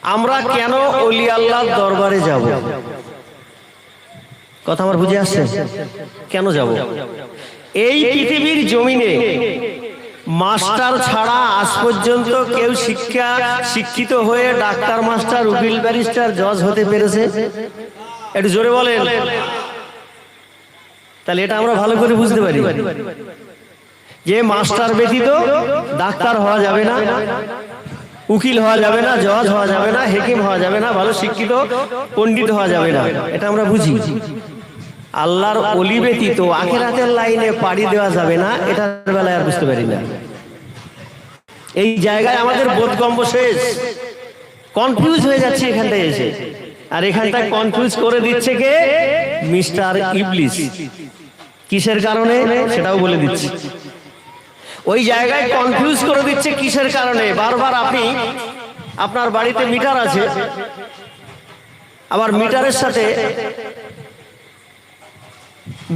আমরা কেন ওলি আল্লাহর দরবারে যাব? কথা আমার বুঝে আসছে? কেন যাব? এই পৃথিবীর জমিনে মাস্টার ছাড়া আজ পর্যন্ত কেউ শিক্ষিত হয়ে ডাক্তার, মাস্টার, উকিল, ব্যারিস্টার, জজ হতে পেরেছে? একটু জোরে বলেন। তাহলে এটা আমরা ভালো করে বুঝতে পারি যে মাস্টার ব্যতীত ডাক্তার হওয়া যাবে না, উকিল হওয়া যাবে না, জজ হওয়া যাবে না, হাকিম হওয়া যাবে না, ভালো শিক্ষিত পণ্ডিত হওয়া যাবে না। এটা আমরা বুঝি। আল্লাহর ওলি ব্যতীত আখিরাতের লাইনে পাড়ি দেওয়া যাবে না, এটার বেলায় আর বুঝতে পারি না। এই জায়গায় আমাদের বোধগম্য শেষ, কনফিউজ হয়ে যাচ্ছে এখানটায় এসে। আর এখানটায় কনফিউজ করে দিচ্ছে কে? মিস্টার ইবলিস। কিসের কারণে সেটাও বলে দিচ্ছি। ওই জায়গায় কনফিউজ করে দিচ্ছে কিসের কারণে? বারবার আপনি, আপনার বাড়িতে মিটার আছে, আবার মিটারের সাথে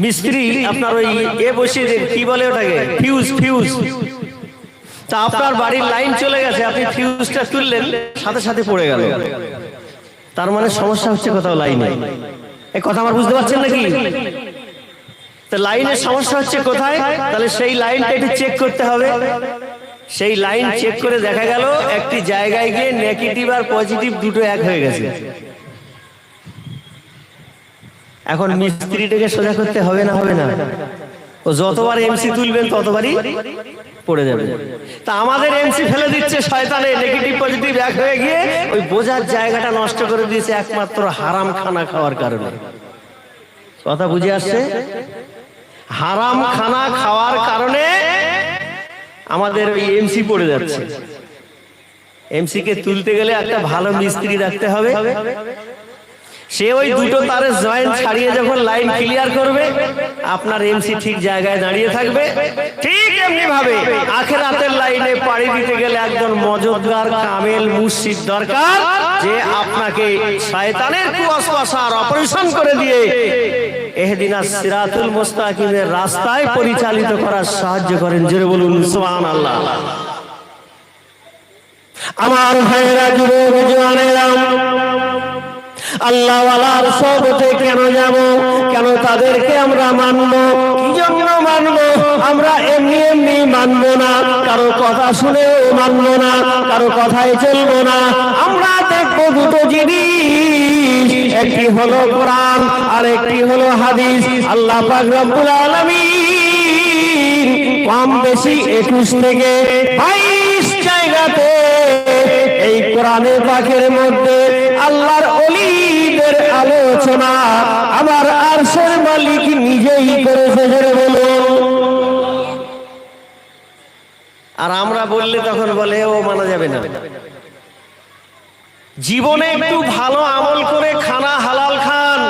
মিস্ত্রি আপনার ওই বসিয়ে দেন, কি বলে ওটাকে, ফিউজ। তা আপনার বাড়ির লাইন চলে গেছে, আপনি ফিউজটা তুললেন, সাথে সাথে পড়ে গেল। তার মানে সমস্যা হচ্ছে কোথাও লাইনে। এই কথা আমার বুঝতে পারছেন নাকি? তো লাইনের সমস্যা হচ্ছে কোথায়? তাহলে সেই লাইনটা একটু চেক করতে হবে। সেই লাইন চেক করে দেখা গেল একটি জায়গায় গিয়ে নেগেটিভ আর পজিটিভ দুটো এক হয়ে গেছে। এখন মিস্ত্রিটাকে সোজা করতে হবে না? হবে না? ও যতবার এমসি তুলবেন ততবারই পড়ে যাবে। তা আমাদের এমসি ফেলে দিচ্ছে শয়তানে, নেগেটিভ পজিটিভ এক হয়ে গিয়ে ওই বোঝার জায়গাটা নষ্ট করে দিয়েছে একমাত্র হারাম খানা খাওয়ার কারণে। কথা বুঝে আসছে? হারাম খানা খাওয়ার কারণে আমাদের ওই এমসি পড়ে যাচ্ছে। এমসি কে তুলতে গেলে একটা ভালো মিস্ত্রি রাখতে হবে। সে ওই দুটো তারের জয়েন্ট ছাড়িয়ে যখন লাইন ক্লিয়ার করবে, আপনার এমসি ঠিক জায়গায় দাঁড়িয়ে থাকবে। ঠিক এমনি ভাবে আখিরাতের লাইনে পাড়ি দিতে গেলে একজন মজদগার, কামেল, মুর্শিদ দরকার, যে আপনাকে শয়তানের কুওয়াসওয়াসার অপারেশন করে দিয়ে ইহদিনাস সিরাতুল মুস্তাকিমের রাস্তায় পরিচালিত করার সাহায্য করেন। জোরে বলুন সুবহানাল্লাহ। আমার ভাইরা, যুবক জওয়ানেরা, আল্লাহ ওয়ালার সোহবতে কেন যাব? কেন তাদেরকে আমরা মানব? কি জন্য মানব? আমরা এমনি এমনি মানব না, কারো কথা শুনেও মানব না, কারো কথায় চলবো না। আমরা দেখবো দুটো জিনিস, একটি হলো কোরআন আর একটি হলো হাদিস। আল্লাহ পাক রব্বুল আলামিন কম বেশি 21 থেকে 22 জায়গাতে এই কোরআনে পাকের মধ্যে আল্লাহর ওলিদের আলোচনা আমার আরশের মালিক নিজেই করেছে। জোরে বলুন। আর আমরা বললে তখন বলে ও মানা যাবে না। জীবনে একটু ভালো আমল করে খানা হালাল খান।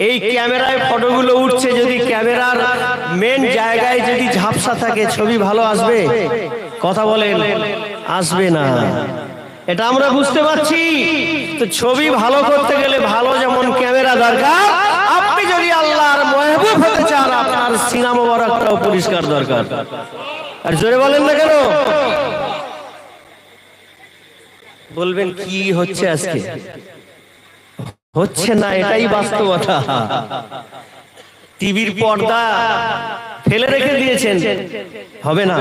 এই ক্যামেরায় ফটোগুলো উঠছে, যদি ক্যামেরার মেন জায়গায় যদি ঝাপসা থাকে ছবি ভালো আসবে? কথা বলেন, আসবে না। এটা আমরা বুঝতে পারছি। তো ছবি ভালো করতে গেলে ভালো যেমন ক্যামেরা দরকার, আপনি যদি আল্লাহর মাহবুব হতে চান, আপনার সিনা মোবারকটাও পরিষ্কার দরকার। আর জোরে বলেন না কেন? বলবেন কি হচ্ছে আজকে? হচ্ছে না, এটাই বাস্তবতা। টিভির পর্দা ফেলে রেখে দিয়েছেন, হবে না,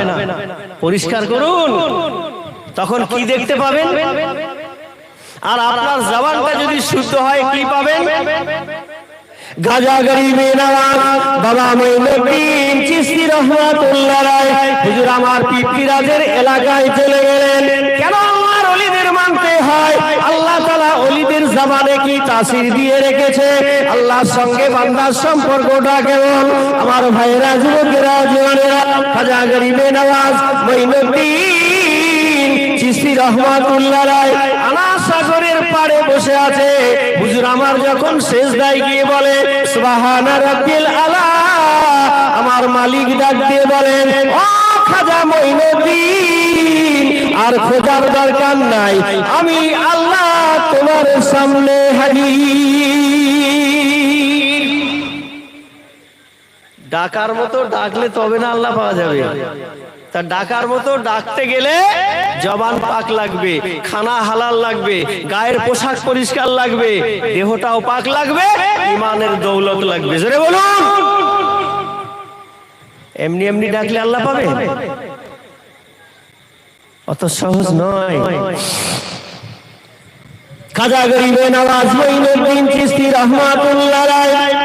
পরিষ্কার করুন। তখন কি দেখতে পাবেন? আর আপনার জবানটা যদি শুদ্ধ হয় কি পাবেন? গাজা গরিবে নওয়াজ বাবা মঈনুদ্দিন চিশতি রাহমাতুল্লাহ আলাইহি হুজুর আমার পিপিরাজের এলাকায় চলে গেলেন। কেন আমার ওলিদের মানতে হয়? আল্লাহ তাআলা ওলিদের জবানে কি তাসির দিয়ে রেখেছে? আল্লাহর সঙ্গে বান্দার সম্পর্কটা কেমন? আমার ভাইরা, যুবকেরা, জওয়ানেরা, গাজা গরিবে নওয়াজ মঈনুদ্দিন চিশতি রাহমাতুল্লাহ আলাইহি আনাস সাগরের পাড়ে বসে আছে। হুজুর আমার যখন সেজদায় গিয়ে বলে সুবহানা রাব্বিল আলা, আমার মালিক ডাক দিয়ে বলেন, ও খাজা মঈনুদ্দিন, আর খোঁজার দরকার নাই, আমি আল্লাহ তোমার সামনে হাজির। ডাকার মতো ডাকলে তবে না আল্লাহ পাওয়া যাবে। তা ডাকার মতো ডাকতে গেলে জবান পাক লাগবে, খানা হালাল লাগবে, গায়ের পোশাক পরিষ্কার লাগবে, দেহটাও পাক লাগবে, ইমানের দৌলত লাগবে। জোরে বলুন। এমনি এমনি ডাকলে আল্লাহ পাবে? অত সহজ নয়। খাজা গরিবে নওয়াজ মঈনুদ্দিন চিশতি রাহমাতুল্লাহ আলাইহি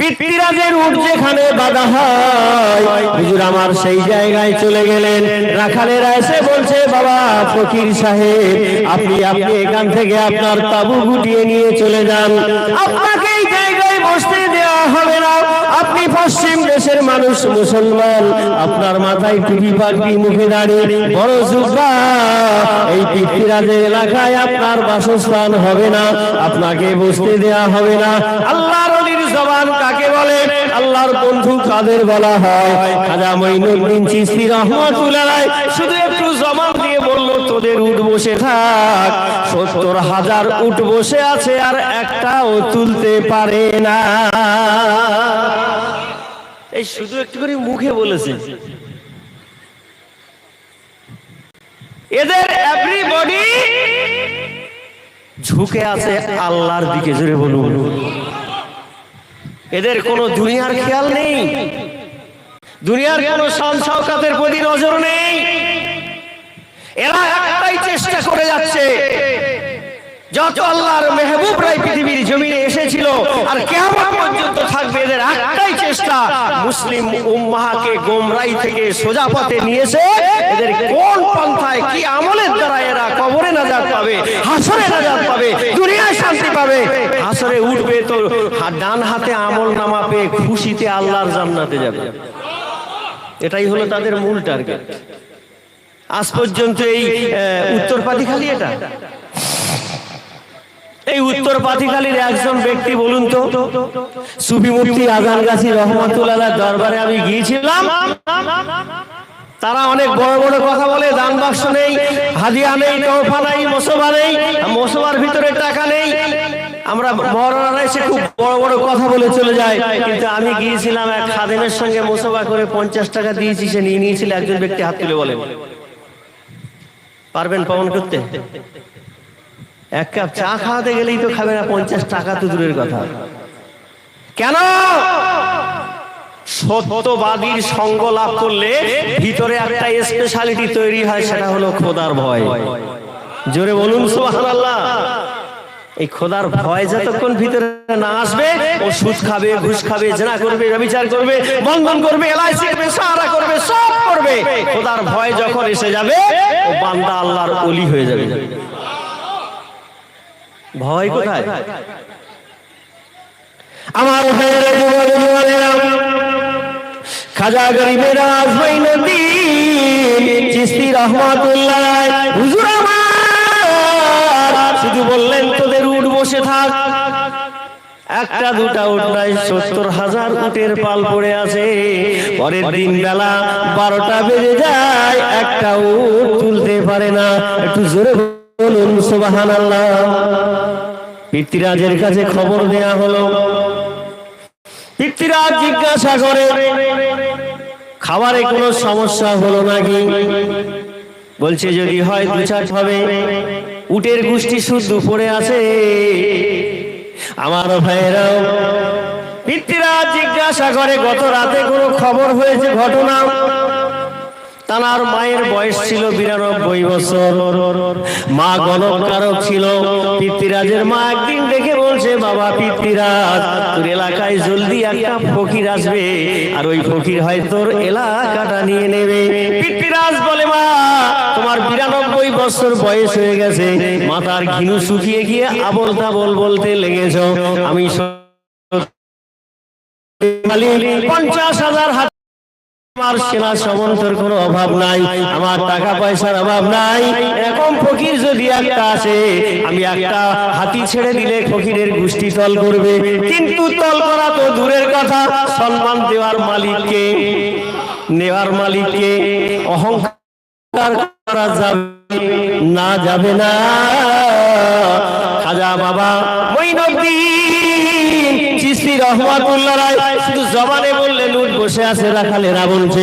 পিতৃরাজের উট যেখানে বাঁধা হয়, হুজুর আমার সেই জায়গায় চলে গেলেন। রাখালেরা এসে বলছে, বাবা ফকির সাহেব, আপনি এখান থেকে আপনার তাবু গুটিয়ে নিয়ে চলে যান, আপনাকে এই জায়গায় বসতে দেওয়া হবে না। আপনি পশ্চিম দেশের মানুষ, মুসলমান, আপনার মাথায় টুপি পাগড়ি, মুখে দাঁড়িয়ে বড় জুব্বা, এই পিতৃরাজের এলাকায় আপনার বাসস্থান হবে না, আপনাকে বসতে দেওয়া হবে না। আল্লাহর ওলির জবান কাকে বলে? আল্লাহর বন্ধু কাদের বলা হয়? খাজা মঈনুদ্দিন চিশতি রাহমাতুল্লাহ আলাইহি শুধু একটু জবান দিয়ে বলল, তোদের উট বসে থাক। ৭০,০০০ উট বসে আছে আর একটাও তুলতে পারে না। এই শুধু একটু করে মুখে বলেছে। এদের এভরিবডি ঝুঁকে আছে আল্লাহর দিকে। জোরে বলুন। এদের কোনো দুনিয়ার খেয়াল নেই, দুনিয়ার কোনো শান শওকতের প্রতি নজর নেই। এরা একটাই চেষ্টা করে যাচ্ছে, যত আল্লাহর মেহবুবরাই পৃথিবীর জমিনে এসেছিল আর কিয়ামত পর্যন্ত থাকবে, এদের একটাই চেষ্টা, মুসলিম উম্মাহকে গোমরাহি থেকে সোজা পথে নিয়েছে। এদের কোন পন্থায় কি আমলের দ্বারা এরা কবরে নাজাত পাবে, হাসরে নাজাত পাবে, দুনিয়ায় শান্তি পাবে, হাসরে উঠবে তো ডান হাতে আমল নামা পেয়ে খুশিতে আল্লাহর জান্নাতে যাবে। এটাই হলো তাদের মূল টার্গেট। আজ পর্যন্ত এই উত্তর পাতিখালি, এটা এই উত্তর পাতিখালির একজন ব্যক্তি বলুন তো, সুফি মুফতি আজান গাছি রহমাতুল্লাহ দরবারে আমি গিয়েছিলাম। তারা অনেক বড় বড় কথা বলে, দান বাক্স নেই, হাদিয়া নেই, তোহফা নেই, মুসবা নেই, মুসবার ভিতরে টাকা নেই। আমরা মওলানারা এসে খুব বড় বড় কথা বলে চলে যায়, কিন্তু আমি গিয়েছিলাম এক খাদেমের সঙ্গে মুসবা করে 50 টাকা দিয়েছি, সে নিয়ে নিয়েছিল। একজন ব্যক্তি হাত তুলে বলেন, পারবেন পালন করতে? এক কাপ চা খাওয়াতে গেলেই তো খাবে না, 50 টাকা তো দূরের কথা। কেন? সত্যবাদীর সঙ্গ লাভ করলে ভিতরে একটা স্পেশালিটি তৈরি হয়, সেটা হলো খোদার ভয়। জোরে বলুন সুবহানাল্লাহ। এই খোদার ভয় যতক্ষণ ভিতরে না আসবে, ও সুদ খাবে, ঘুষ খাবে, জেনা করবে, ব্যভিচার করবে, বন্ধন করবে, এলআইসি করবে, সাহারা করবে, সব করবে। খোদার ভয় যখন এসে যাবে, ও বান্দা আল্লাহর ওলি হয়ে যাবে। ভয় কোথায়? আমার খাজা গরিবে নওয়াজ মঈনুদ্দিন চিশতি রাহমাতুল্লাহ আলাইহি হুজুর আমার শুধু বললেন, তোদের উট বসে থাক। একটা দুটা উট নাই, ৭০,০০০ উটের পাল পড়ে আছে। পরের দিন বেলা 12টা বেজে যায়, একটা উট তুলতে পারে না। একটু জোরে বলুন সুবহানাল্লাহ। পিতৃরাজের কাছে খবর দেয়া হলো। পিতৃরাজ জিজ্ঞাসা করে, খাবারে কোনো সমস্যা হলো নাকি? বলছে, যদি হয় 2-4 হবে, উটের গোষ্ঠী শুদ্ধ পড়ে আছে। আমার ভাইয়েরাও, পিতৃরাজ জিজ্ঞাসা করে, গত রাতে কোনো খবর হয়েছে, ঘটনা? তার মায়ের বয়স ছিল 92 বছর, মা গণকারক ছিল। পিতৃরাজের মা একদিন দেখে বলছে, বাবা পিতৃরাজ, তোর এলাকায় জলদি একটা ফকির আসবে, আর ওই ফকির হয় তোর এলাকাটা নিয়ে নেবে। পিতৃরাজ বলে, মা তোমার 92 বছর বয়স হয়ে গেছে, মাথার ঘিনু শুকিয়ে গিয়ে আবল তাবল বলতে লেগেছ। আমি 50,000 হাত, আমার সেনা সামন্তের কোনো অভাব নাই, আমার টাকা পয়সার অভাব নাই। এরকম ফকির যদি একটা আসে, আমি একটা হাতি ছেড়ে দিলে ফকিরের গোষ্ঠী তল করবে। কিন্তু তল করা তো দূরের কথা, সম্মান দেওয়ার মালিককে, নেওয়ার মালিককে অহংকার করা যাবে না? যাবে না। খাজা বাবা মঈনুদ্দিন চিশতি রাহমাতুল্লাহ আলাইহি শুধু জবানে বললেন, উট বসে আছে। রাখালেরা বলছে,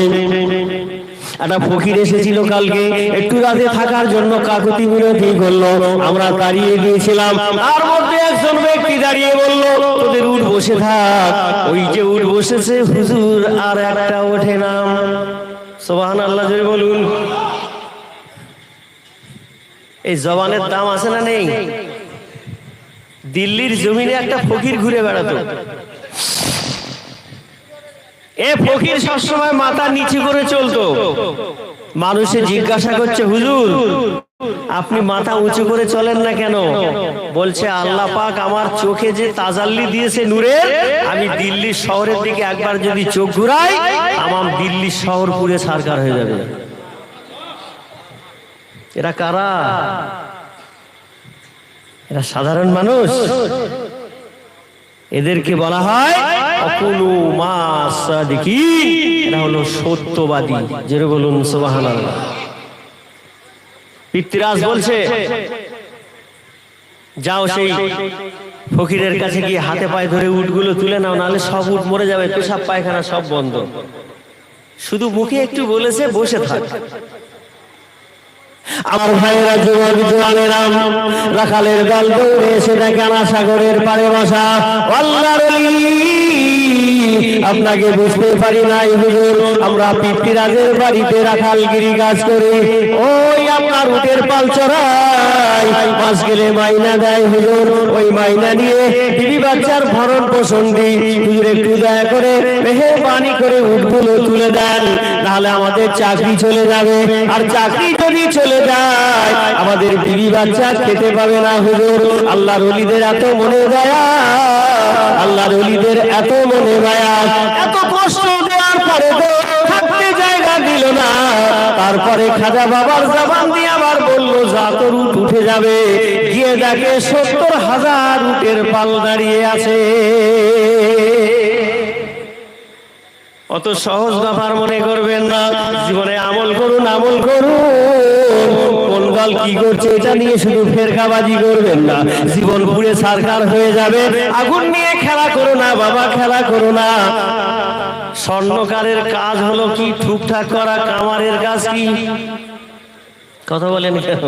একটা ফকির এসেছিল কালকে, একটু রাতে থাকার জন্য কাকুতি মিনতি করলো, আমরা দাঁড়িয়ে গিয়েছিলাম। তার মধ্যে একজন ব্যক্তি দাঁড়িয়ে বলল, তোদের উঠ বসে থাক। ওই যে উঠ বসেছে হুজুর, আর একটা ওঠে না। সুবহানাল্লাহ জোরে বলুন। এই জবানের দাম আছে না নেই? দিল্লির জমিনে একটা ফকির ঘুরে বেড়াতো। এ ফকির সবসময় মাথা নিচু করে চলতো। মানুষে জিজ্ঞাসা করছে, হুজুর আপনি মাথা উঁচু করে চলেন না কেন? বলছে, আল্লাহ পাক আমার চোখে যে তাজাল্লি দিয়েছে নূরের, আমি দিল্লি শহরের দিকে একবার যদি চোখ ঘুরাই, আমার দিল্লি শহর পুরে ছারখার হয়ে যাবে। এরা কারা? এরা সাধারণ মানুষ। এদেরকে বলা হয় অকুলু মা সাদিকিন, এরা হলো সত্যবাদী। যেরকম বলুন সুবহানাল্লাহ। পিতৃরাজ বলছে, যাও সেই ফকিরের কাছে গিয়ে হাতে পায়ে ধরে উটগুলো তুলে নাও, নাহলে সব উট মরে যাবে, পেশাব পায়খানা সব বন্ধ। শুধু মুখে একটু বলেছে বসে থাক। আমার ভাইয়েরা, যুবক জওয়ানেরা, রাখালের দল দৌড়ে এসে দেখে আনা সাগরের পাড়ে বসা আল্লাহর ওলি। আপনাকে বুঝতে পারি নাই হুজুর, আমরা পিতৃরাজের বাড়িতে রাখালগিরি কাজ করি। ওই আপনার উটের পাল চড়াই, মাস গেলে মাইনা দেয় হুজুর। ওই মাইনা নিয়ে বিবি বাচ্চার ভরণ পোষণ দিই হুজুর। একটু দয়া করে মেহেরবানি করে উটগুলো তুলে দেন, নাহলে আমাদের চাকরি চলে যাবে। আর চাকরি যদি চলে যায়, আমাদের বিবি বাচ্চা খেতে পাবে না হুজুর। আল্লাহর ওলিদের এত মনে দয়া, আল্লাহর ওলিদের এত মনে মায়া। এত কষ্ট দেওয়ার পরে তো থাকতে জায়গা দিল না। তারপরে খাজা বাবার জবান দিয়ে আবার বললো, যা তোর উট উঠে যাবে। গিয়ে দেখে 70,000 উটের পাল দাঁড়িয়ে আছে। অত সহজ ব্যাপার মনে করবেন না। জীবনে আমল করুন, আমল করুন। কোন দল কি করছে এটা নিয়ে শুধু ফেরকাবাজি করবেন না, জীবন পুরে ছারখার হয়ে যাবে। আগুন নিয়ে খেলা করো না বাবা, খেলা করো না। স্বর্ণকারের কাজ হলো কি? ঠুকঠাক করা। কামারের কাজ কি? কথা বলেন কেন?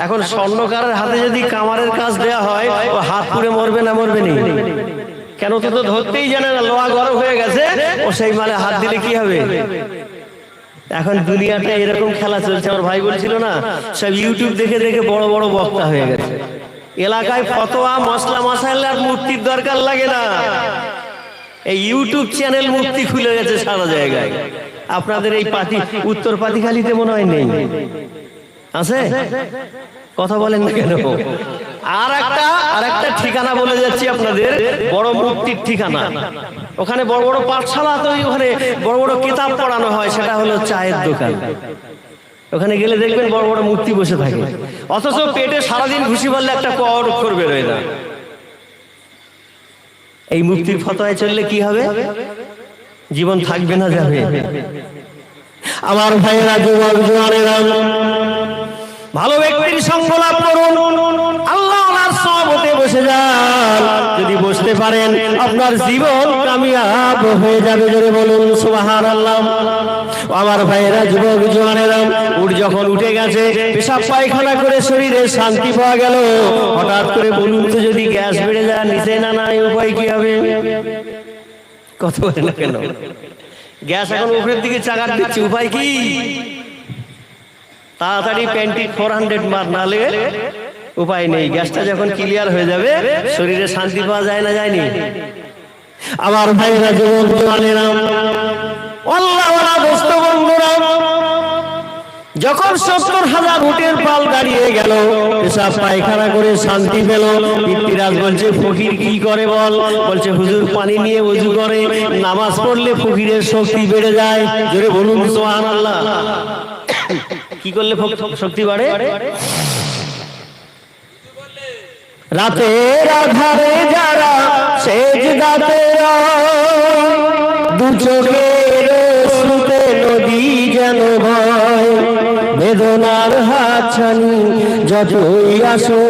এখন স্বর্ণকারের হাতে যদি কামারের কাজ দেয়া হয়, ও হাত পুড়ে মরবে না মরবে না? কেন? তো ধরতেই জানে না, লোহা গরম হয়ে গেছে, ও সেই মালে হাত দিলে কি হবে? এখন দুনিয়াতে এরকম খেলা চলছে। আমার ভাই বলছিল না, সব ইউটিউব দেখে দেখে বড় বড় বক্তা হয়ে গেছে। এলাকায় ফতোয়া, মশলা মশাইল আর মূর্তির দরকার লাগে না। এই ইউটিউব চ্যানেল মূর্তি খুলে গেছে সারা জায়গায়। আপনাদের এই উত্তর পাতিখালিতে মনে হয় নেই? আছে? কথা বলেন না কেন? আর একটা ঠিকানা বলে যাচ্ছি আপনাদের, বড় মুক্তির ঠিকানা। ওখানে বড় বড় পাঠশালা তৈরি, ওখানে বড় বড় কিতাব পড়ানো হয়। সেটা হলো চায়ের দোকান। ওখানে গেলে দেখবেন বড় বড় মূর্তি বসে থাকে, অথচ পেটে সারাদিন ঘুষি মারলে একটা ক অক্ষর বেরোয় না। এই মুক্তির ফতোয়ায় চললে কি হবে? জীবন থাকবে না, যাবে। আমার ভাইয়েরা, যুবক জওয়ানেরা, ভালো ব্যক্তির সঙ্গ লাভ করুন, আল্লাহ ওনার সহবতে বসে যান। যদি বসতে পারেন, আপনার জীবন কামিয়াব হয়ে যাবে। জোরে বলুন সুবহানাল্লাহ। আমার ভাইয়েরা, যুবক জওয়ানেরা, উট যখন উঠে গেছে, পেশাব পায়খানা করে শরীরে শান্তি পাওয়া গেল। হঠাৎ করে বলুন তো, যদি গ্যাস বেড়ে যায়, নিচে না নাই, উপায় কি হবে? কত বলে না কেন? গ্যাস এখন উপরের দিকে চাগার দিচ্ছে, উপায় কি? তাড়াতাড়ি প্যান্টি 400 মার, নালে উপায় নেই। গ্যাসটা যখন ক্লিয়ার হয়ে যাবে, শরীরে শান্তি পাওয়া যায় না, যায়নি? আমার ভাইরা, যুবক জওয়ানেরা, আল্লাহওয়ালা দোস্ত বন্ধুরা, যখন 70,000 উটের পাল দাঁড়িয়ে গেল, পেশাব পায়খানা করে শান্তি পেল, পিতৃরাজ বলছে, ফকির কি করে বল? বলছে, হুজুর পানি নিয়ে ওযু করে, নামাজ পড়লে ফকিরের শক্তি বেড়ে যায়। জোরে বলুন সুবহানাল্লাহ। কি করলে শক্তি বাড়ে? রাতের আধারে যারা সেজদাতে দু চোখের স্রোতে নদী যেন ভয়, বেদনার হাতছানি যতই আসো,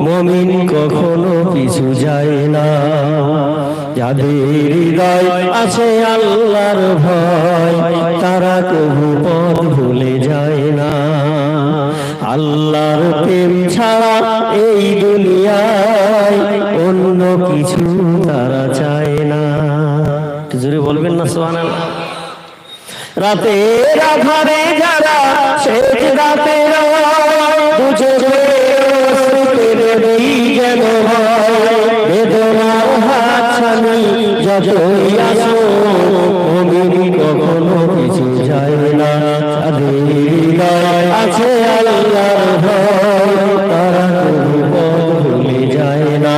মুমিন কখনো পিছু যায় না। যাদের হৃদয় আছে আল্লাহর ভয় তারা কবু পথ ভুলে যায় না। আল্লাহর প্রেম ছাড়া এই দুনিয়ায় অন্য কিছু তারা চায় না। জোরে বলবেন না সুবহানাল্লাহ। রাতের আধারে যারা সেজদাতে রয় বুঝে যেন বেদনার হাত ছানি যতই আসো অমিনি কখনো কিছু যায় না। যাদের হৃদয় আছে আল্লাহর ভয় তারা কবু পথ ভুলে যায় না।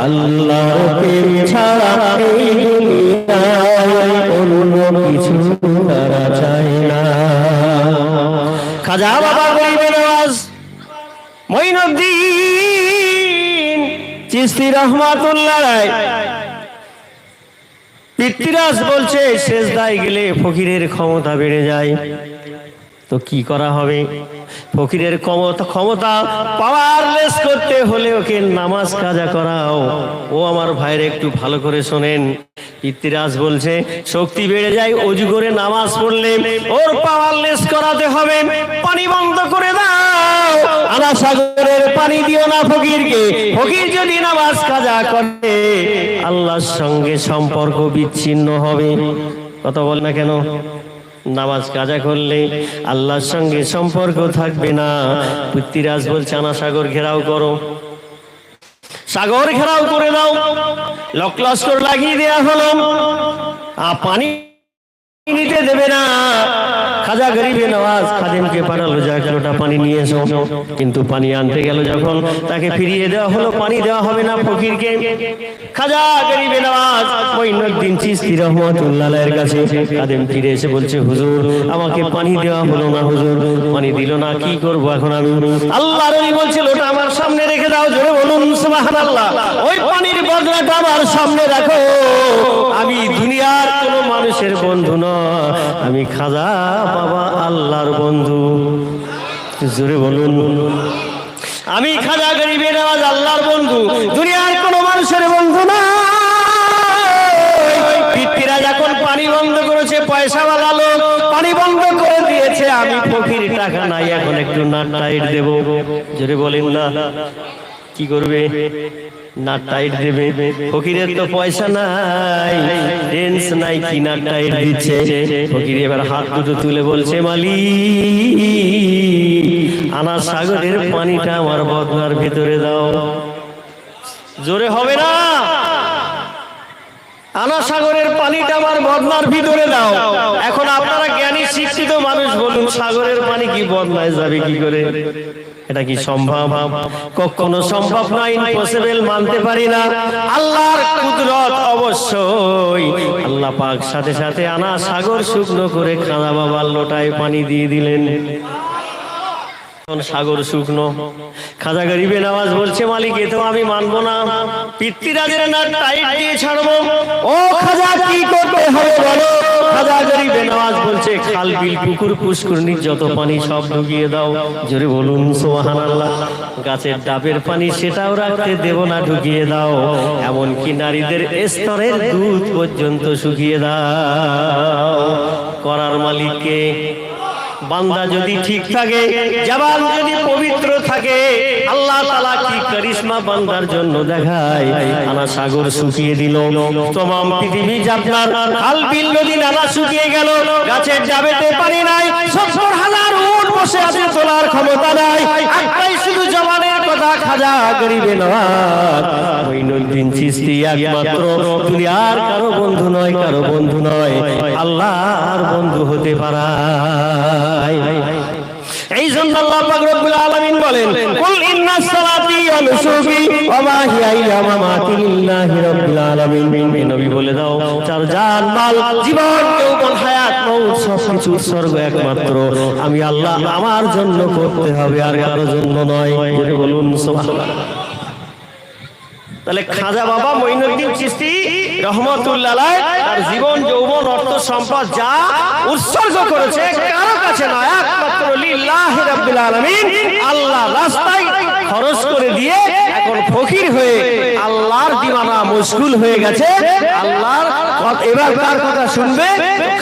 আল্লাহর প্রেম ছাড়া এই দুনিয়ায় অন্য কিছু তারা চায় না। খাজা বাবা গরিবে নওয়াজ মঈনুদ্দিন চিশতি রহমাতুল্লাহ আলাইহি পিতৃরাজ বলছে সেজদায় গেলে ফকিরের ক্ষমতা বেড়ে যায়। তো কি করা হবে? ফকিরের ক্ষমতা পাওয়ারলেস করতে হলে ওকে নামাজ কাজা করাও। ও আমার ভাইরে একটু ভালো করে শোনেন, পিতৃরাজ বলছে শক্তি বেড়ে যায় ওযু করে নামাজ পড়লে, ওর পাওয়ারলেস করাতে হবে। পানি বন্ধ করে দাও, আনা সাগরের পানি দিও না ফকিরকে। ফকির যদি নামাজ কাজা করে আল্লাহর সঙ্গে সম্পর্ক বিচ্ছিন্ন হবে। কথা বল না কেন? নামাজ কাজা করলে আল্লাহর সঙ্গে সম্পর্ক থাকবে না। পিতৃরাজ বলছে আনা সাগর ঘেরাও করো। সাগর ঘেরাও করে দাও, লক্ষ্য লাগিয়ে দেয়া হলো। পানি নিতে দেবে না। খাজা গরিবে নওয়াজ খাদেমকে পাঠালো, যা এক লোটা পানি নিয়ে এসো। কিন্তু পানি আনতে গেল যখন তাকে ফিরিয়ে দেওয়া হলো, পানি দেওয়া হবে না ফকিরকে। খাজা গরিবে নওয়াজ মঈনুদ্দিন চিশতি রহমাতুল্লাহ আলাইহির কাছে খাদেম ফিরে এসে বলছে হুজুর আমাকে পানি দেওয়া হলো না, হুজুর পানি দিল না, কি করব এখন আমি? আল্লাহর নবী বলছে লোটা আমার সামনে রেখে দাও। জোরে বলুন সুবহানাল্লাহ। ওই পানির বদলাটা আমার সামনে রাখো। আমি দুনিয়ার কোনো মানুষের বন্ধু নয়, আমি খাজা বাবা আল্লাহর বন্ধু। জোরে বলুন, আমি খাজা গরিবে নওয়াজ আল্লাহর বন্ধু, দুনিয়ার কোনো মানুষের বন্ধু না। পিতৃরা যখন পানি বন্ধ করেছে, পয়সাওয়ালা লোক পানি বন্ধ করে দিয়েছে, আমি ফকির টাকা নাই, এখন একটু নাট টাইট দেব। জোরে বলেন না, কি করবে? নাট টাইট দেবে। ফকিরের তো পয়সা নাই, রেন্স নাই, কি নাট টাইট দিচ্ছে? ফকির এবার হাত দুটো তুলে বলছে মালিক আনা সাগরের পানিটা আমার বদনার ভিতরে দাও। জোরে হবে না? আনা সাগরের পানিটা আমার বদনার ভিতরে দাও। এখন আপনারা জ্ঞানী শিক্ষিত মানুষ বলুন, সাগরের পানি কি বদনায় যাবে কি করে? এটা কি সম্ভব? কখনো সম্ভব নয়, ইম্পসিবল, মানতে পারি না। আল্লাহর কুদরত অবশ্যই। আল্লাহ পাক সাথে সাথে আনা সাগর শুকনো করে খাজা বাবার লোটায় পানি দিয়ে দিলেন। সাগর শুকনো। খাজা গরিবে নওয়াজ বলছে মালিক এ তো আমি মানবো না, পিতৃরাজের না টাইট দিয়ে ছাড়বো। ও খাজা কি করতে হবে বলো? খাজা গরিবে নওয়াজ বলছে খাল বিল পুকুর পুষ্করণীর যত পানি সব ঢুকিয়ে দাও। জোরে বলুন সুবহানাল্লাহ। গাছের ডাবের পানি সেটাও রাখতে দেব না, ঢুকিয়ে দাও। এমনকি নারীদের স্তরের দুধ পর্যন্ত শুকিয়ে দাও। করার মালিককে? বান্দা যদি ঠিক থাকে, জবান যদি পবিত্র থাকে, আল্লাহ তাআলা কি করিশ্মা বান্দার জন্য দেখায়। আনা সাগর শুকিয়ে দিল, तमाम পৃথিবী আপনার খাল বিল নদী নালা শুকিয়ে গেল, গাছের ডাবেতে পানি নাই, ৭০,০০০ উট বসে আছে, তোলার ক্ষমতা নাই। একটাই শুধু জবানের কথা, খাজা গরিবে নওয়াজ মঈনুদ্দিন চিশতি একমাত্র দুনিয়ার কারো বন্ধু নয়, কারো বন্ধু নয়, আল্লাহর বন্ধু হতে পারে। এই জন্য আল্লাহ পাক রব্বুল আলামিন বলেন কুল ইন্নাস সালাতি ওয়া নুসুকি ওয়া মাহিয়া ওয়া মামাতি লিল্লাহি রাব্বিল আলামিন। নবী বলে দাও চার জান মাল জীবন যৌবন হায়াত মউত সবকিছু উৎসর্গ একমাত্র আমি আল্লাহ আমার জন্য করতে হবে, আর কারো জন্য নয়। বলুন সুবহানাল্লাহ। তাহলে খাজা বাবা মঈনুদ্দিন চিশতি রহমাতুল্লাহ আলাইহি তার জীবন যৌবন অর্থ সম্পদ যা উৎসর্গ করেছে কারো কাছে নয়, একমাত্র লিল্লাহি রাব্বিল আলামিন আল্লাহ রাস্তায় খরচ করে দিয়ে এখন ফকির হয়ে আল্লাহর দিওয়ানা মশগুল হয়ে গেছে। আল্লাহর এবার কার কথা শুনবে?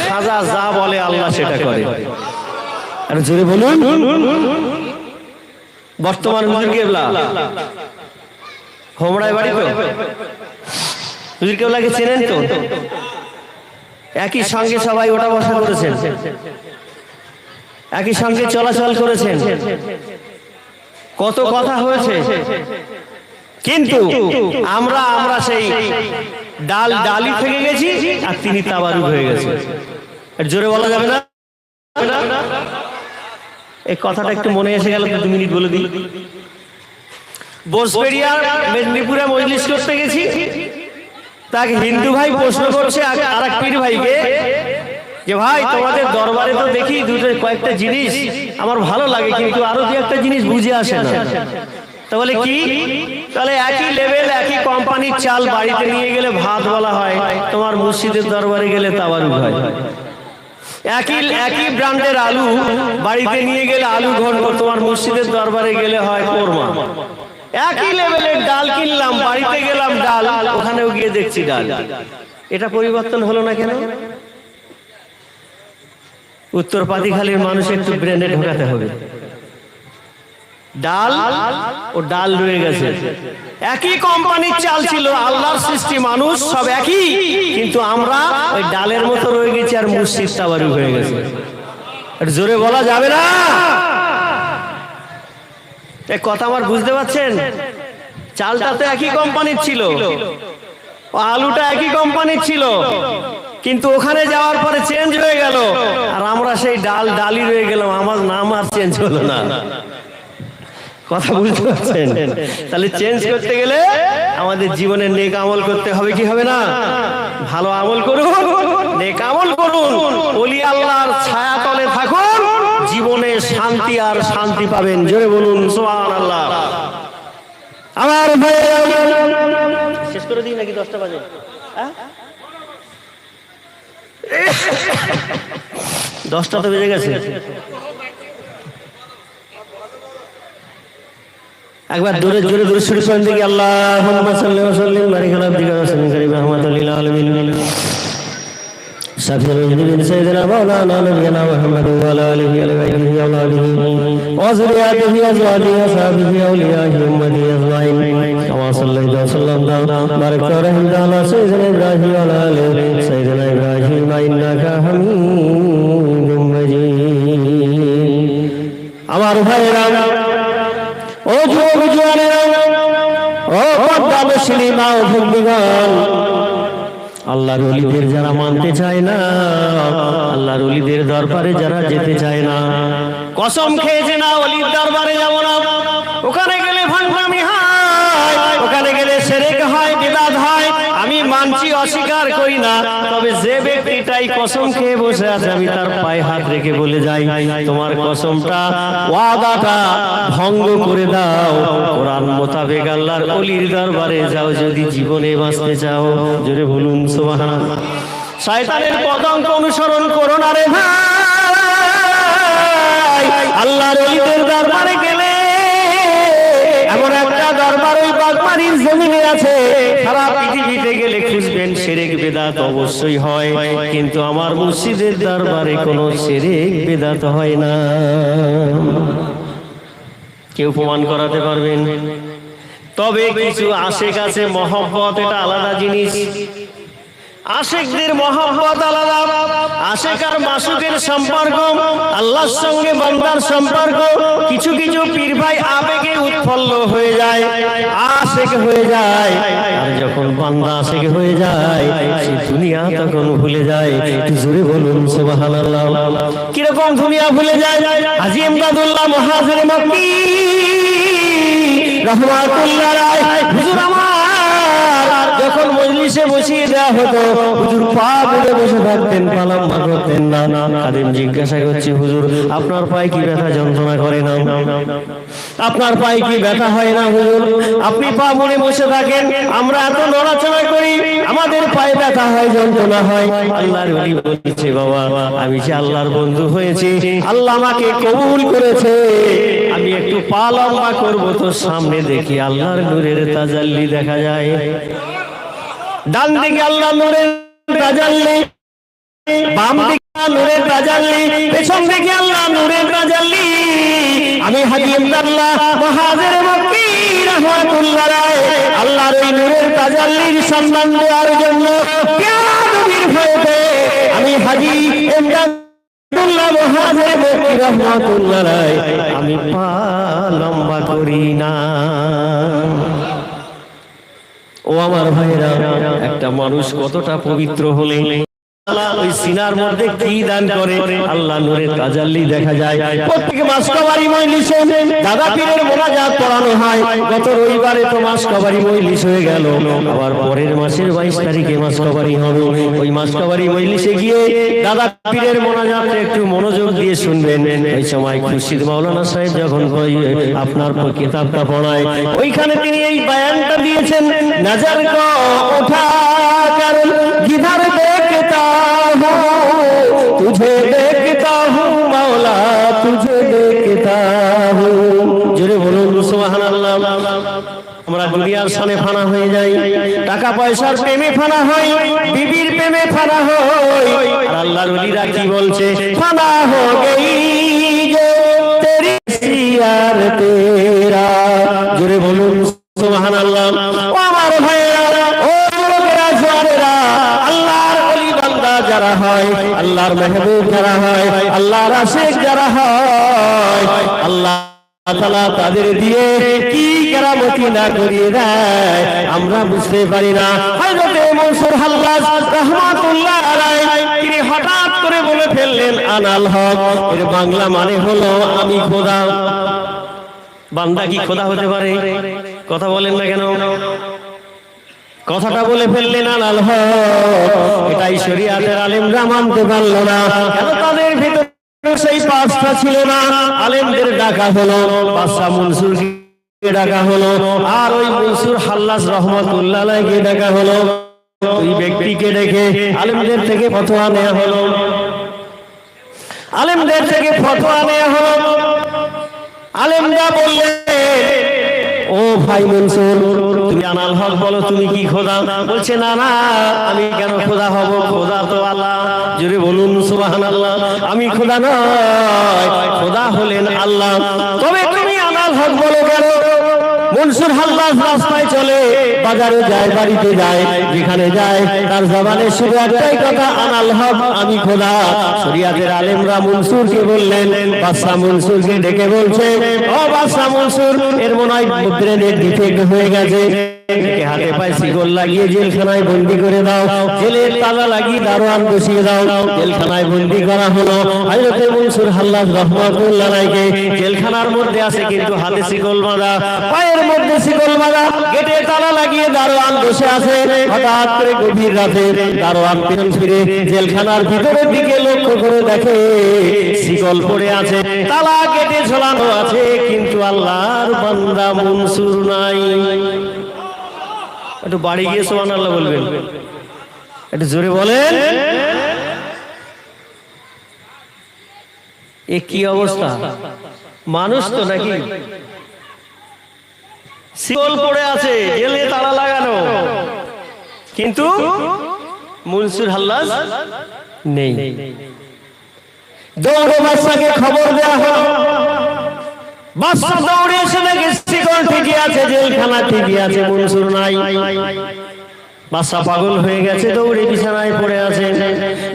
খাজা যা বলে আল্লাহ সেটা করে। আর জোরে বলুন। বর্তমান হুজুর কেবলা হোমরায় বাড়ি তো, হুজুর কেবলাকে চেনেন তো? একই সঙ্গে সবাই ওঠা বসা করেছেন, একই সঙ্গে চলাচল করেছেন, কত কথা হয়েছে। কিন্তু আমরা সেই ডালি থেকে গেছি আর তিনি তাবারুক হয়ে গেছে। জোরে বলা যাবে না? এই কথাটা একটু মনে এসে গেল, 2 মিনিট বলে দিই। বোসবেড়িয়া মেদিনীপুরে মজলিস করতে গেছি, তাকে হিন্দু ভাই প্রশ্ন করছে আরেক পীর ভাইকে যে ভাই তোমাদের দরবারে তো দেখি কয়েকটা জিনিস আমার ভালো লাগে, কিন্তু আরো 2-1টা জিনিস বুঝে আসে না। তা বলে কি? তাহলে একই লেভেল একই কোম্পানির চাল বাড়িতে নিয়ে গেলে ভাত বলা হয়, তোমার মসজিদের দরবারে গেলে তাবারুক হয়। একই ব্র্যান্ডের আলু বাড়িতে নিয়ে গেলে আলু ঘন্ট, তোমার মসজিদের দরবারে গেলে হয় কোরমা। একই লেভেলের ডাল কিনলাম, বাড়িতে গেলাম ডাল, ওখানেও গিয়ে দেখছি ডাল। এটা পরিবর্তন হলো না কেন? উত্তর পাতিখালীর মানুষ একটু ব্রেনে ঢোকাতে হবে। ডাল ও ডাল রয়ে গেছে, একই কোম্পানির চাল ছিল, আল্লাহর সৃষ্টি, মানুষ সব একই, কিন্তু আমরা ওই ডালের মতো রয়ে গেছি আর মসজিদ তাবারুক হয়ে গেছে। জোরে বলা যাবে না? এক কথা আমার বুঝতে পারছেন? চালটা তো একই কোম্পানির ছিল, আলুটা একই কোম্পানির ছিল, কিন্তু ওখানে যাওয়ার পরে চেঞ্জ হয়ে গেল, আর আমরা সেই ডালি রয়ে গেলাম, আমার নাম আর চেঞ্জ হলো না। কথা বুঝতে পারছেন? তাহলে চেঞ্জ করতে গেলে আমাদের জীবনে নেক আমল করতে হবে, কি হবে না? ভালো আমল করুন, নেক আমল করুন, ওলি আল্লাহর ছায়া তলে থাকুন, জীবনে শান্তি আর শান্তি পাবেন। জোরে বলুন সুবহানাল্লাহ। আমার ভাই শেষ করে দিই নাকি 10টা বাজে? 10টা তো বেজে গেছে। একবার জোরে জোরে দরুদ শরীফ পড়েন দেখি। আল্লাহুম্মা সাল্লি ওয়া সাল্লিম বারিক আলা আবদিকা রাসূলিকা কারীম রাহমাতাল লিল আলামিন সাফিউল মুজনিবিন সাইয়্যিদিনা মাওলানা নবিয়িনা মুহাম্মদ ওয়া আলা আলিহি ওয়া সাহবিহি ওয়া আওলাদিহি ওয়া যুররিয়াতিহি ওয়া আজওয়াজিহি ওয়া সাহবিহি ওয়া আউলিয়াহি উম্মতিহি আজমাইন কামা সাল্লাইতা ওয়া সাল্লামতা বারাকতা ওয়া রাহিমতা আলা সাইয়্যিদিনা ইব্রাহিম ওয়া আলা আলি সাইয়্যিদিনা ইব্রাহিম ইন্নাকা হামিদুম মাজিদ। আমার ভাইরা, ও যুবক জওয়ানেরা, ও পর্দা মুসলিমা ও ভগ্নীগণ, আল্লাহর ওলিদের যারা মানতে চায় না, আল্লাহর ওলিদের দরবারে যারা যেতে চায় না, কসম খেয়েছে না ওলির দরবারে যাব না, ওখানে গেলে ভাঙামি হয়, ওখানে গেলে শিরক হয়, বিদআত হয়, আমি মানছি, অস্বীকার করি না। তবে যে ব্যক্তিটাই কসম খেয়ে বসে আছে, আমি তার পায়ে হাত রেখে বলে যাই, তোমার কসমটা, ওয়াদাটা ভঙ্গ করে দাও, কোরআন মোতাবেক আল্লাহর ওলির দরবারে যাও যদি জীবনে বাঁচতে চাও। জোরে বলুন সুবহানাল্লাহ। শয়তানের পদাঙ্ক অনুসরণ করো না রে ভাই। আল্লাহর ওলিদের দরবারে গেলে এমন একটা দরবার ওই বাগমারির জমিনে আছে, সারা পৃথিবীতে গেলে খুঁজবেন শিরক বিদআত অবশ্যই হয়, কিন্তু আমার মুর্শিদের দরবারে কোনো শিরক বিদআত হয় না। কেউ প্রমাণ করাতে পারবেন? তবে কিছু আশিক আছে, মহব্বত এটা আলাদা জিনিস। আশিকদের মহব্বত আলাদা, আশিক আর মাসুকের সম্পর্ক, আল্লাহর সঙ্গে বান্দার সম্পর্ক। কিছু কিছু পীর ভাই আবেগে উৎফুল্ল হয়ে যায়, আশিক হয়ে যায়, আর যখন বান্দা আশিক হয়ে যায়, সেই দুনিয়া তখন ভুলে যায়। জোরে বলুন সুবহানাল্লাহ। কিরকম দুনিয়া ভুলে যায়? হাজী ইমদাদুল্লাহ মুহাজির মক্কি রাহমাতুল্লাহ আলাইহি, হুজুর আমার যখন মজলিসে বসিয়ে দেওয়া হতো, হুজুর পা মুড়ে বসে থাকতেন, পালাম করতেন না। খাদেম জিজ্ঞাসা করছে, হুজুর আপনার পায়ে কি ব্যথা যন্ত্রণা করে না? আপনার পায়ে কি ব্যথা হয় না হুজুর? আপনি পা মুড়ে বসে থাকেন, আমরা এত নড়াচড়া করি, আমাদের পায়ে ব্যথা হয়, যন্ত্রণা হয়। আল্লাহর ওলি বলছে, বাবা আমি যে আল্লাহর বন্ধু হয়েছি, আল্লাহ আমাকে কবুল করেছে, আমি আমি একটু পা লম্বা করবো তো সামনে দেখি আল্লাহর নূরের তাজাল্লি দেখা যায়। ডান দিকে আল্লাহ নূরের তাজাল্লি, বাম দিকে নূরের তাজাল্লি, পেছন দিকে আল্লাহ নূরের তাজাল্লি। আমি হাজী ইমদাদুল্লাহ মুহাজির মক্কি রাহমাতুল্লাহ আলাইহি আল্লাহর এই নূরের তাজাল্লির সম্মান দেওয়ার জন্য পেয়ারা নবীর ভয়েতে আমি হাজী ইমদাদুল্লাহ মুহাজির মক্কি রাহমাতুল্লাহ আলাইহি আমি পা লম্বা করি না। ও আমার ভাইরা, একটা মানুষ কতটা পবিত্র হলে ওই সিনার মধ্যে কি দান করে আল্লাহ নূরের তাজাল্লি দেখা যায়। প্রত্যেক মাসকবারি মজলিসে দাদা পীরের মোনাজাত পড়ানো হয়। গত রবিবারে তো মাসকবারি মজলিস হয়ে গেল, আবার পরের মাসের 22 তারিখে মাসকবারি হবে। ওই মাসকবারি মজলিসে গিয়ে দাদা পীরের মোনাজাত একটু মনোযোগ দিয়ে শুনবেন। ওই সময় খুরশিদ মাওলানা সাহেব যখন আপনার কিতাবটা পড়ায়, ওইখানে তিনি এই বয়ানটা দিয়েছেন, নজর কো উঠা কর জিধর দেখতা तुझे देखता हूँ मौला तुझे देखता हूँ। জোরে বলুন সুবহানাল্লাহ। আমরা দুনিয়ার সামনে ফানা হয়ে যাই, টাকা পয়সার প্রেমে ফানা হই, বিবির প্রেমে ফানা হই, আর আল্লাহর ওলিরা কি বলছে, ফানা হো গই যে তেরি সিয়ার তেরা। জোরে বলুন সুবহানাল্লাহ। ও আমার ভাইরা, ও লোকেরা জোয়ারেরা, আল্লাহর ওলি বান্দা যারা হয়, আল্লাহর মেহবুব যারা হয়, আল্লাহর আশিক যারা হয়, আল্লাহ তাআলা তাদের দিয়ে কি কেরামতি না করিয়ে দেয় আমরা বুঝতে পারি না। হযরত মনসুর হাল্লাজ রাহমাতুল্লাহ আলাইহি তিনি হঠাৎ করে বলে ফেললেন আনাল হক, এর বাংলা মানে হলো আমি খোদা। বান্দা কি খোদা হতে পারে? কথা বলেন না কেন? কথাটা বলে ফেললেন আনাল হক, এটাই শরীয়তের আলেমরা মানতে পারল না। কেন? তাদের ভিতরে সেই পাঁচটা ছিল না। আলেমদের ডাকা হলো, বাদশা মনসুরকে ডাকা হলো, আর ওই মনসুর হাল্লাজ রহমাতুল্লাহ আলাইহিকে ডাকা হলো। ওই ব্যক্তিকে ডেকে আলেমদের থেকে ফতোয়া নেওয়া হলো, আলেমদের থেকে ফতোয়া নেওয়া হলো। আলেমরা বললেন, ও ভাই মনসুর, তুমি আনাল হক বলো, তুমি কি খোদা? বলছে না না, আমি কেন খোদা হব? খোদা তো আল্লাহ। জোরে বলুন সুবহানাল্লাহ। আমি খোদা নয়, খোদা হলেন আল্লাহ। তবে তুমি আনাল হক বলো কেন? মনসুর হাল্লাজ রাস্তায় চলে, বাজারে যায়, বাড়িতে যায়, যেখানে যায় তার জবানে শুধু একটাই কথা, আনাল হক, আমি খোদা। শরীয়তের আলেমরা মনসুরকে বললেন, বাদশা মনসুরকে ডেকে বলছে, ও বাদশা মনসুর, এর মনে হয় ব্রেনের ডিফেক্ট হয়ে গেছে, হাতে পায়ে শিকল লাগিয়ে জেলখানায় বন্দী করে দাও, জেলের তালা লাগিয়ে দারোয়ান বসিয়ে দাও। জেলখানায় বন্দী করা হলো। হযরত মনসুর হাল্লাজ রাহমাতুল্লাহ আলাইহি জেলখানার মধ্যে আছে, কিন্তু হাতে শিকল বাঁধা, পায়ের মধ্যে শিকল বাঁধা, গেটে তালা লাগিয়ে দারোয়ান বসে আছে। হঠাৎ করে গভীর রাতে দারোয়ান পেছন ফিরে জেলখানার ভিতরের দিকে লক্ষ্য করে দেখে শিকল পড়ে আছে, তালা গেটে ঝোলানো আছে, কিন্তু আল্লাহর বান্দা মনসুর নাই। একটু বাড়ি গিয়ে সুবহানাল্লাহ বলবেন, একটু জোরে বলেন। এ কি অবস্থা? মানুষ তো নাকি? শিকল পড়ে আছে, জেলে তালা লাগানো, কিন্তু মনসুর হাল্লাজ নেই। দৌড়ে বাদশাকে খবর দেওয়া হলো। বাদশা দৌড়ে এসে দেখে শিকল ঠিকই আছে, জেলখানা ঠিকই আছে, মনসুর নাই। বাদশা পাগল হয়ে গেছে, দৌড়ে বিছানায় পড়ে আছে,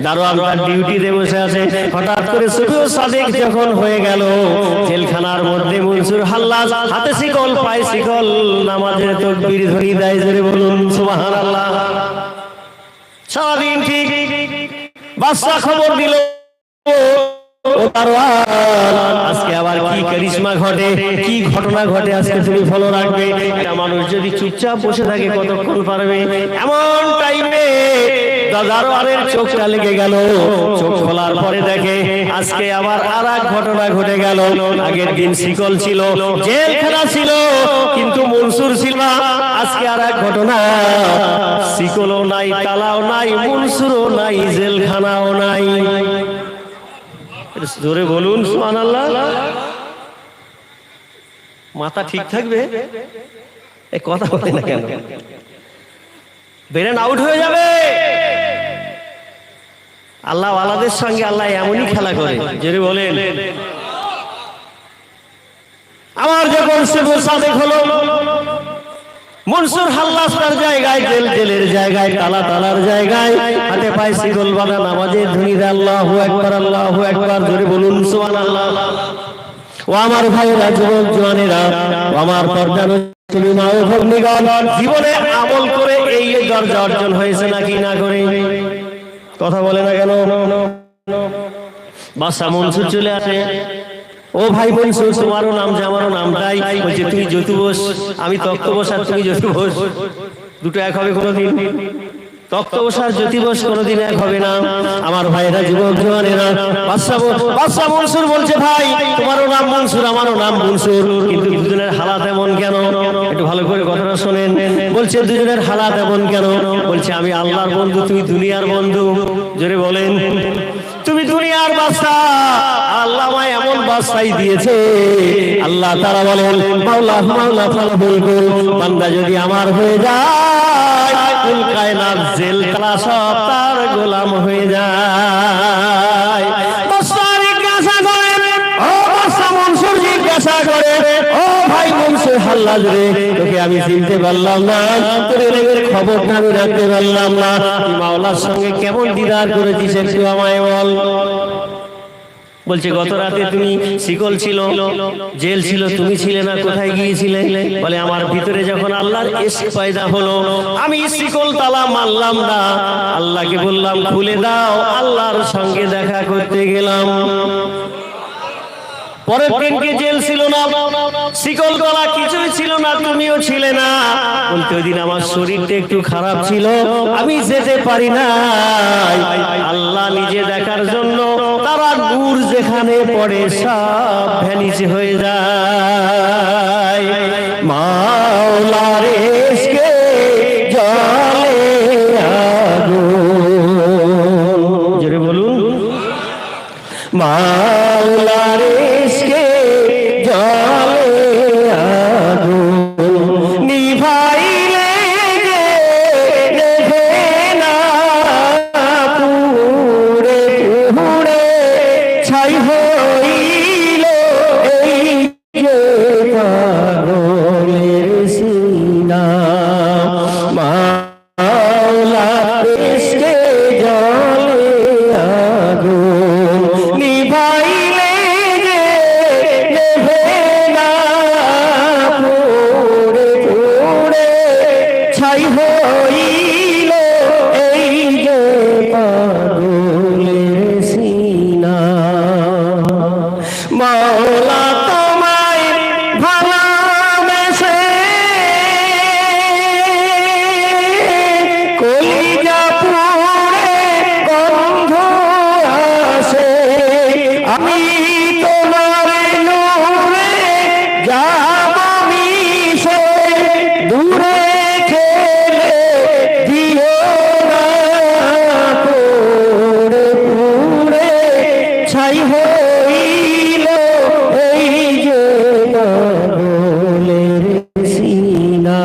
দারোয়ান তার ডিউটিতে বসে আছে। হঠাৎ করে সুবহ সাদিক যখন হয়ে গেল, জেলখানার মধ্যে মনসুর হাল্লাজ হাতে শিকল, পায়ে শিকল, নামাজের তাকবীর ধরিয়ে দেয়। জোরে বলুন সুবহানাল্লাহ। সারাদিন ঠিক বাদশা খবর দিল, ও দারোয়ান, আজকে আবার কি কারিশমা ঘটে, কি ঘটনা ঘটে, আজকে তুমি ফলো রাখবে। এটা মানুষ যদি চুপচাপ বসে থাকে কতক্ষণ পারবে? এমন টাইমে দারোয়ানের চোখটা লেগে গেল। চোখ খোলার পরে দেখে আজকে আবার আরেক ঘটনা ঘটে গেল। আগের দিন শিকল ছিল, জেলখানা ছিল, কিন্তু মনসুর ছিল না। আজকে আরেক ঘটনা, শিকলও নাই, তালাও নাই, মনসুরও নাই, জেলখানাও নাই। জোরে বলুন সুবহানাল্লাহ। মাথা ঠিক থাকবে? এই কথা বলে না কেন? ব্রেন আউট হয়ে যাবে। আল্লাহ ওয়ালাদের সঙ্গে আল্লাহ এমনই খেলা করে, যদি বলেন আমার যখন শুধু সাদেক হলো মনসুর হাল্লাস তার জায়গায়, জেলের জায়গায়, তালার জায়গায়, হাতে পায়ে শিকল বাঁধা, নামাজের ধ্বনি দেয় আল্লাহু আকবার, আল্লাহু আকবার, জোরে বলুন সুবহানাল্লাহ। ও আমার ভাইরা, যুবক জওয়ানেরা, ও আমার পর্দার মা ও ভগ্নীগণ, জীবনে আমল করে এই দরজা অর্জন হয়েছে নাকি না করে? কথা বলে না কেন? বাদশা মনসুর চলে আসে, ও ভাই মনসুর, তোমারও নাম যে আমারও নামটাই। বলছে তুমি জ্যোতি বোস, আমি তক্ত বোস, আর তুমি জ্যোতি বোস, দুটো এক হবে কোনোদিন? তক্ত বোস আর জ্যোতি বোস কোনোদিন এক হবে না। আমার ভাইরা, যুবক জওয়ানেরা, বাদশা মনসুর বলছে ভাই তোমারও নাম মনসুর, আমারও নাম মনসুর, কিন্তু দুজনের হালাত এমন কেন? একটু ভালো করে কথাটা শোনেন। বলছে দুজনের হালাত এমন কেন? বলছে আমি আল্লাহর বন্ধু, তুমি দুনিয়ার বন্ধু। জোরে বলেন, তুমি দুনিয়ার বাদশা, আল্লাহ আমায় এমন বাদশাই দিয়েছে। আল্লাহ তাআলা বলেন মাওলা মাওলা ফালাবুল কুল, বান্দা যদি আমার হয়ে যায়, কুল কায়নাত জেল তালা সব তার গোলাম হয়ে যায়। বাদশা জিজ্ঞাসা করে, ও বাদশা মনসুর জিজ্ঞাসা করে, ও ভাই মনসুর হাল্লাজ রে, তোকে আমি চিনতে পারলাম না, তোর রেগের খবরটা আমি রাখতে পারলাম না, তুই মাওলার সঙ্গে কেমন দিদার করেছিস একটু আমায় বল। বলছে গত রাতে তুমি শিকল ছিল, জেল ছিল, তুমি ছিলে না, কোথায় গিয়েছিলে? বলে আমার ভিতরে যখন আল্লাহর ইশক পয়দা হলো, আমি শিকল তালা মানলাম না, আল্লাহকে বললাম খুলে দাও, আল্লাহর সঙ্গে দেখা করতে গেলাম। পরের দিনকে জেল ছিল না, শিকল গলা কিছুই ছিল না, তুমিও ছিলে না। বলতে ওই দিন আমার শরীরটা একটু খারাপ ছিল, আমি যেতে পারি না। আল্লাহ নিজে দেখার জন্য তারা নূর যেখানে পড়ে সব ভ্যানিশ হয়ে যায়। মাওলার ইশকে জ্বলে আগুন, জোরে বলুন মাওলার ইশকে জ্বলে আগুন, নিভাইলে যে নেভে না, পুড়ে পুড়ে ছাই হইল এই যে পাগলের সিনা। মাওলার ইশকে জ্বলে আগুন, নিভাইলে যে নেভে না, পুড়ে পুড়ে ছাই হইল এই যে পাগলের সিনা। মাওলা তোমায় ভালোবেসে কলিজা পুড়ে গন্ধ আসে, আমি তোমার নূরে যাব মিশে, দূরে খেলে দিও না, পুড়ে পুড়ে ছাই হইল এই যে পাগলের সিনা।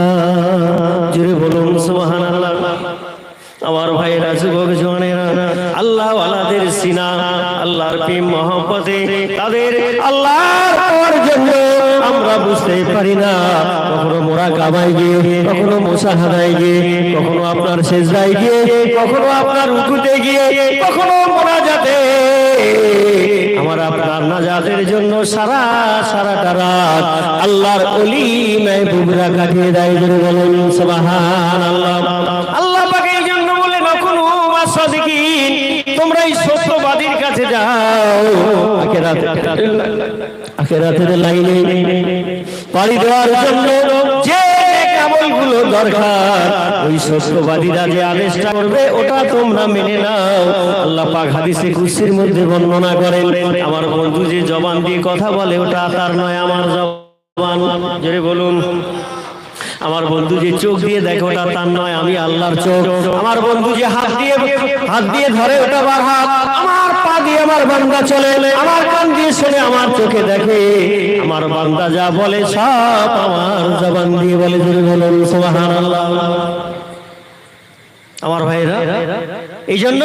জোরে বলুন সুবহানাল্লাহ। আমার ভাইয়েরা, যুবক জওয়ানেরা, আল্লাহ ওয়ালাদের সিনা, আল্লাহর প্রেম মহব্বতে তাদের আল্লাহর পাওয়ার জন্য আমরা বুঝতে পারি না। কখনো মুরাকাবায় গিয়ে, কখনো মুসাহাদায় গিয়ে, কখনো আপনার সেজদায় গিয়ে, কখনো আপনার রুকুতে গিয়ে, কখনো মুনাজাতে, আমার আপনার নাজাতের জন্য সারাটা রাত আল্লাহর ওলি মেহবুবরা কাটিয়ে দেয়। জোরে বলুন সুবহানাল্লাহ। আল্লাহ পাক এই জন্য বলে নকুনু মাসাদিকিন, তোমরা এই সত্যবাদীর কাছে যাও। আখিরাতের লাইনে পাড়ি দেওয়ার জন্য যে আমলগুলো দরকার, ওই সত্যবাদীরা যে আদেশটা করবে ওটা তোমরা মেনে নাও। আল্লাহ পাক হাদিসে কুদসির মধ্যে বর্ণনা করেন, আমার বন্ধু যে জবান দিয়ে কথা বলে ওটা তার নয়, আমার জবান। জোরে বলুন। আমার বন্ধু যে চোখ দিয়ে দেখে ওটা তার নয়, আমি আল্লাহর চোখ। আমার বন্ধু যে হাত দিয়ে ধরে ওটা আমার হাত। আমার পা দিয়ে আমার বান্দা চলে, আমার কান দিয়ে শুনে, আমার চোখে দেখে। আমার বান্দা যা বলে সব আমার জবান দিয়ে বলে। জোরে বলুন সুবহানাল্লাহ। আমার ভাইরা, এই জন্য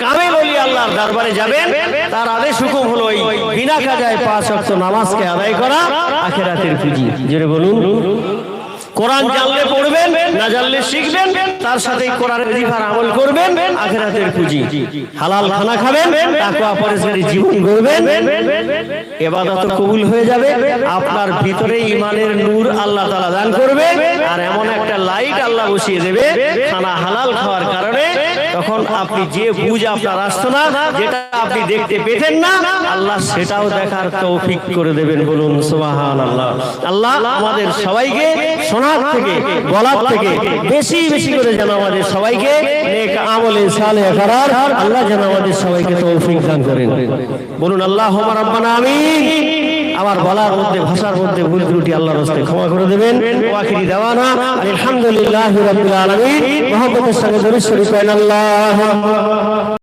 কামেল ওলি আল্লাহর দরবারে যাবেন, তার আদেশ হুকুম হলো এই বিনা কাজায় 5 ওয়াক্ত নামাজকে আদায় করা, আখিরাতের পুঁজি। জোরে বলুন। কোরআন জানলে পড়বেন, না জানলে শিখবেন, তার সাথে কোরআনের ওজিফার আমল করবেন, আখিরাতের পুঁজি। হালাল খানা খাবেন, তাকওয়া পরহেজগারি জীবন গড়বেন, ইবাদত কবুল হয়ে যাবে। আপনার ভিতরে ঈমানের নূর আল্লাহ তাআলা দান করবে, আর এমন একটা লাইট আল্লাহ বসিয়ে দেবে খানা হালাল খাওয়ার কারণে। তখন আপনি যে বুঝ আপনার আসতো না, যেটা আপনি দেখতে পেতেন না, আল্লাহ সেটাও দেখার তৌফিক করে দেবেন। বলুন সুবহানাল্লাহ। আল্লাহ আমাদের সবাইকে শোনার থেকে, বলার থেকে বেশি বেশি করে যেন আমাদের সবাইকে নেক আমলে সালেহ করার আল্লাহ যেন আমাদের সবাইকে তৌফিক দান করেন। বলুন আল্লাহুম্মা রাব্বানা আমিন। আমার বলার মধ্যে, ভাষার মধ্যে ভুল ত্রুটি আল্লাহর রাস্তায় ক্ষমা করে দেবেন। ওয়াখিরি দাওয়ানা আলহামদুলিল্লাহি রাব্বিল আলামিন। মুহাম্মাদের সঙ্গে দরুদ শরীফ পড়েন। আল্লাহ